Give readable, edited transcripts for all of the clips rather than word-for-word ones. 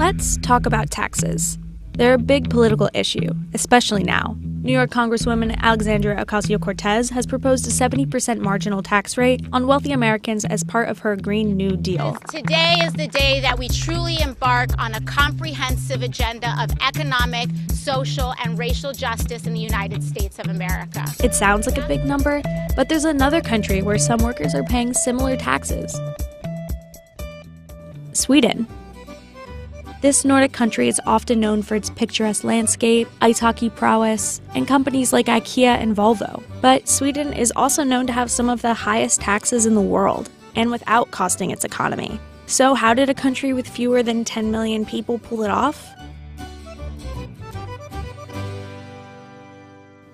Let's talk about taxes. They're a big political issue, especially now. New York Congresswoman Alexandria Ocasio-Cortez has proposed a 70% marginal tax rate on wealthy Americans as part of her Green New Deal. Today is the day that we truly embark on a comprehensive agenda of economic, social, and racial justice in the United States of America. It sounds like a big number, but there's another country where some workers are paying similar taxes. Sweden. This Nordic country is often known for its picturesque landscape, ice hockey prowess, and companies like IKEA and Volvo. But Sweden is also known to have some of the highest taxes in the world, and without costing its economy. So how did a country with fewer than 10 million people pull it off?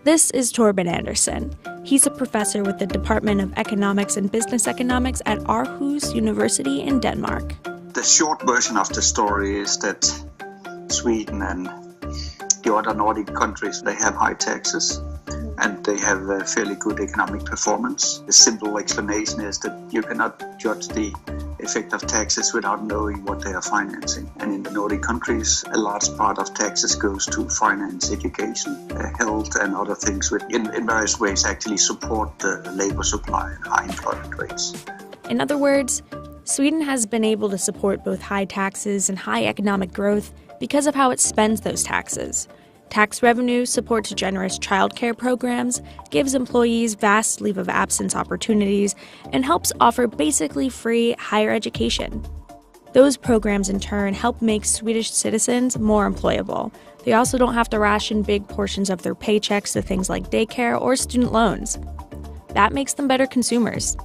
This is Torben Andersen. He's a professor with the Department of Economics and Business Economics at Aarhus University in Denmark. The short version of the story is that Sweden and the other Nordic countries, they have high taxes and they have a fairly good economic performance. The simple explanation is that you cannot judge the effect of taxes without knowing what they are financing. And in the Nordic countries, a large part of taxes goes to finance, education, health and other things which in various ways actually support the labor supply and high employment rates. In other words, Sweden has been able to support both high taxes and high economic growth because of how it spends those taxes. Tax revenue supports generous childcare programs, gives employees vast leave of absence opportunities, and helps offer basically free higher education. Those programs in turn help make Swedish citizens more employable. They also don't have to ration big portions of their paychecks to things like daycare or student loans. That makes them better consumers.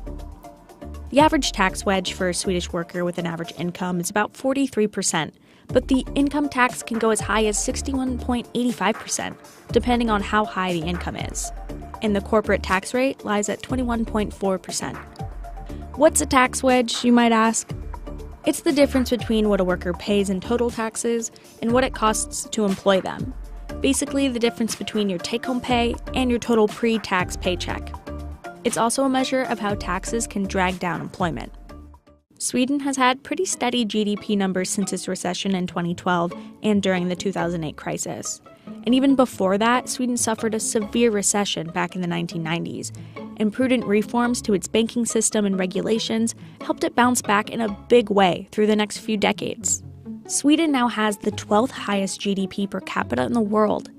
The average tax wedge for a Swedish worker with an average income is about 43%, but the income tax can go as high as 61.85%, depending on how high the income is. And the corporate tax rate lies at 21.4%. What's a tax wedge, you might ask? It's the difference between what a worker pays in total taxes and what it costs to employ them. Basically, the difference between your take-home pay and your total pre-tax paycheck. It's also a measure of how taxes can drag down employment. Sweden has had pretty steady GDP numbers since its recession in 2012 and during the 2008 crisis. And even before that, Sweden suffered a severe recession back in the 1990s, and prudent reforms to its banking system and regulations helped it bounce back in a big way through the next few decades. Sweden now has the 12th highest GDP per capita in the world.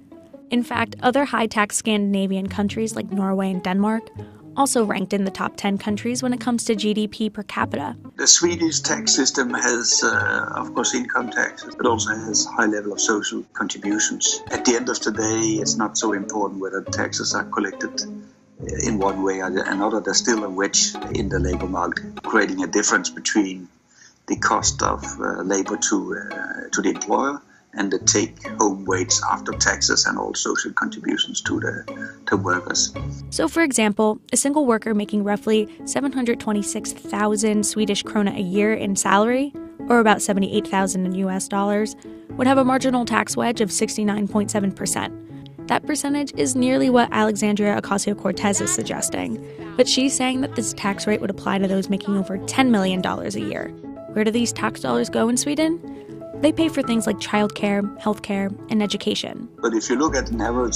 In fact, other high-tax Scandinavian countries like Norway and Denmark also ranked in the top 10 countries when it comes to GDP per capita. The Swedish tax system has, of course, income taxes, but also has a high level of social contributions. At the end of the day, it's not so important whether taxes are collected in one way or another. There's still a wedge in the labor market, creating a difference between the cost of labor to the employer and the take-home wage after taxes and all social contributions to the workers. So, for example, a single worker making roughly 726,000 Swedish krona a year in salary, or about 78,000 in US dollars, would have a marginal tax wedge of 69.7%. That percentage is nearly what Alexandria Ocasio-Cortez is suggesting, but she's saying that this tax rate would apply to those making over $10 million a year. Where do these tax dollars go in Sweden? They pay for things like childcare, healthcare, and education. But if you look at an average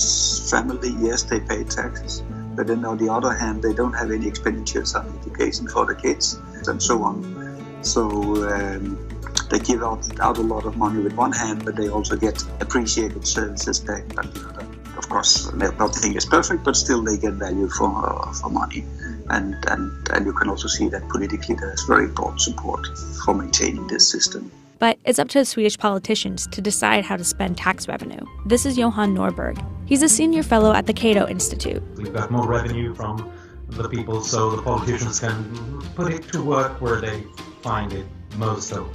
family, yes, they pay taxes. But then on the other hand, they don't have any expenditures on education for the kids and so on. So they give out a lot of money with one hand, but they also get appreciated services back on the other. Of course, nothing is perfect, but still they get value for money. And you can also see that politically there's very broad support for maintaining this system. But it's up to Swedish politicians to decide how to spend tax revenue. This is Johan Norberg. He's a senior fellow at the Cato Institute. We've got more revenue from the people, so the politicians can put it to work where they find it most of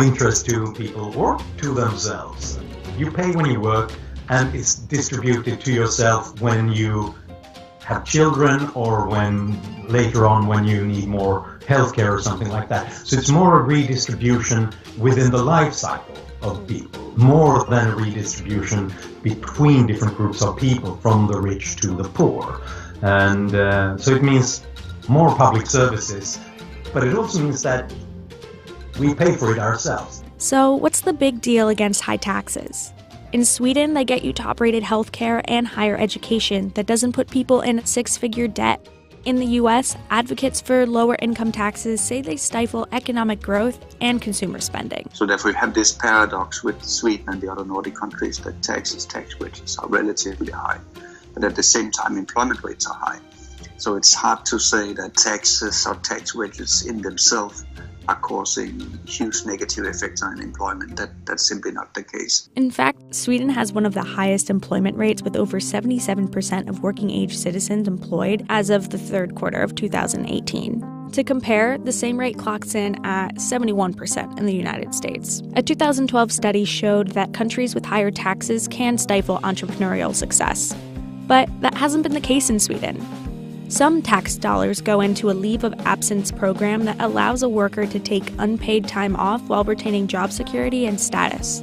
interest to people or to themselves. You pay when you work, and it's distributed to yourself when you have children or when later on when you need more healthcare or something like that. So it's more a redistribution within the life cycle of people, more than a redistribution between different groups of people, from the rich to the poor. And so it means more public services, but it also means that we pay for it ourselves. So what's the big deal against high taxes? In Sweden, they get you top-rated healthcare and higher education that doesn't put people in six-figure debt. In the US, advocates for lower income taxes say they stifle economic growth and consumer spending. So therefore we have this paradox with Sweden and the other Nordic countries that tax wedges are relatively high, but at the same time employment rates are high. So it's hard to say that taxes or tax wedges in themselves are causing huge negative effects on employment. That's simply not the case. In fact, Sweden has one of the highest employment rates with over 77% of working-age citizens employed as of the third quarter of 2018. To compare, the same rate clocks in at 71% in the United States. A 2012 study showed that countries with higher taxes can stifle entrepreneurial success. But that hasn't been the case in Sweden. Some tax dollars go into a leave of absence program that allows a worker to take unpaid time off while retaining job security and status.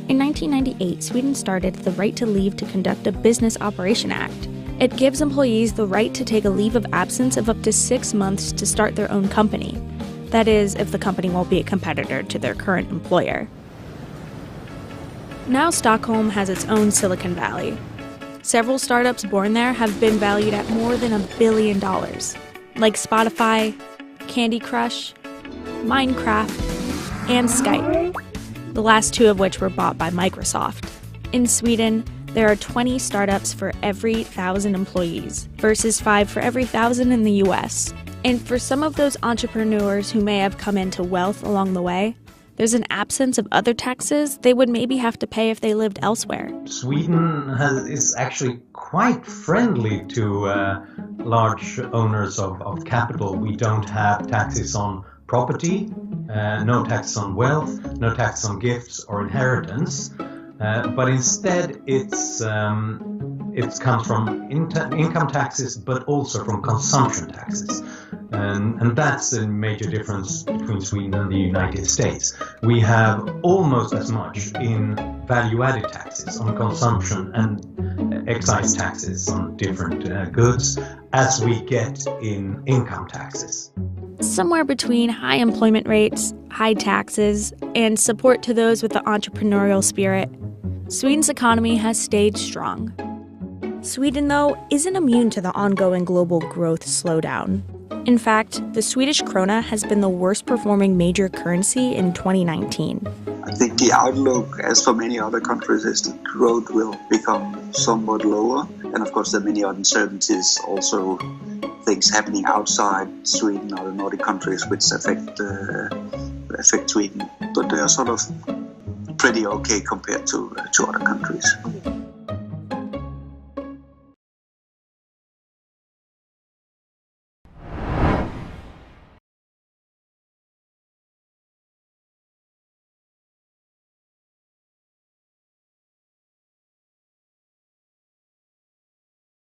In 1998, Sweden started the Right to Leave to Conduct a Business Operation Act. It gives employees the right to take a leave of absence of up to 6 months to start their own company. That is, if the company won't be a competitor to their current employer. Now Stockholm has its own Silicon Valley. Several startups born there have been valued at more than $1 billion, like Spotify, Candy Crush, Minecraft, and Skype, the last two of which were bought by Microsoft. In Sweden, there are 20 startups for every 1,000 employees, versus 5 for every 1,000 in the US. And for some of those entrepreneurs who may have come into wealth along the way, there's an absence of other taxes they would maybe have to pay if they lived elsewhere. Sweden is actually quite friendly to large owners of capital. We don't have taxes on property, no tax on wealth, no tax on gifts or inheritance, but instead it comes from income taxes, but also from consumption taxes. And that's a major difference between Sweden and the United States. We have almost as much in value-added taxes on consumption and excise taxes on different goods as we get in income taxes. Somewhere between high employment rates, high taxes, and support to those with the entrepreneurial spirit, Sweden's economy has stayed strong. Sweden, though, isn't immune to the ongoing global growth slowdown. In fact, the Swedish krona has been the worst performing major currency in 2019. I think the outlook, as for many other countries, is that growth will become somewhat lower. And of course, there are many uncertainties, also things happening outside Sweden or the Nordic countries which affect Sweden. But they are sort of pretty okay compared to other countries.